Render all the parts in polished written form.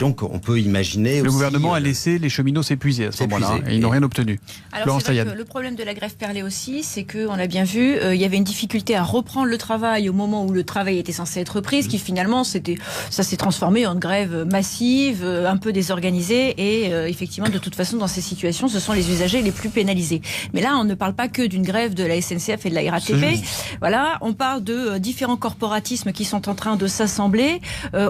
donc on peut imaginer... Le gouvernement a laissé les cheminots s'épuiser à ce moment-là, et ils n'ont rien obtenu. Alors c'est vrai que le problème de la grève perlée aussi, c'est qu'on l'a bien vu, il y avait une difficulté à reprendre le travail au moment où le travail était censé être repris, qui finalement, ça s'est transformé en une grève massive, un peu désorganisée, et effectivement, de toute façon, dans ces situations, ce sont les usagers les plus pénalisés. Mais là, on ne parle pas que d'une grève de la SNCF et de la RATP. Voilà, on parle de différents corporatismes qui sont en train de s'assembler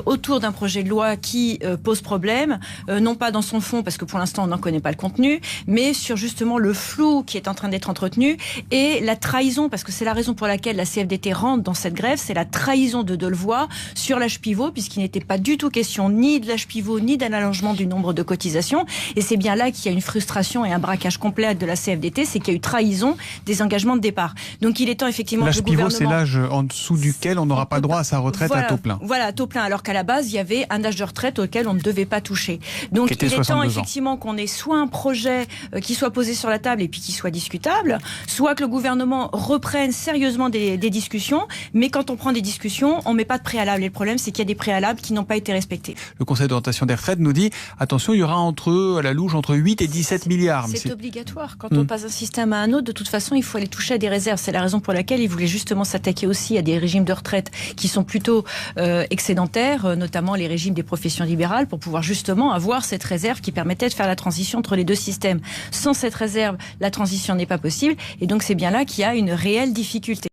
autour d'un projet de loi qui pose problème, non pas dans son fond, parce que pour l'instant, on n'en connaît pas le contenu, mais sur justement le flou qui est en train d'être entretenu et la trahison, parce que c'est la raison pour laquelle la CFDT rentre dans cette grève, c'est la trahison de Delevoye sur l'âge pivot, puisqu'il n'était pas du tout question ni de l'âge pivot, ni d'un allongement du nombre de cotisations. Et c'est bien là qu'il y a une frustration et un braquage complet de la CFDT, c'est qu'il y a eu trahison des engagements de départ. Donc il est temps effectivement l'âge pivot, c'est l'âge en dessous duquel on n'aura pas droit à sa retraite à taux plein. Voilà, à taux plein, alors qu'à la base, il y avait un âge de retraite auquel on ne devait pas toucher. Donc il est temps effectivement qu'on ait soit un projet qui soit posé sur la table et puis qui soit discutable, soit que le gouvernement reprenne sérieusement des discussions, mais quand on prend des discussions, on ne met pas de préalable. Et le problème, c'est qu'il y a des préalables qui n'ont pas été respectés. Le Conseil d'orientation des retraites nous dit, attention, il y aura à la louche entre 8 et 17 milliards. C'est obligatoire. Quand on passe d'un système à un autre, de toute façon, il faut aller toucher à des réserves. C'est la raison pour laquelle ils voulaient justement s'attaquer aussi à des régimes de retraite qui sont plutôt excédentaires, notamment les régimes des professions libérales, pour pouvoir justement avoir cette réserve qui permettait de faire la transition entre les deux systèmes. Sans cette réserve, la transition n'est pas possible. Et donc, c'est bien là qu'il y a une réelle difficulté.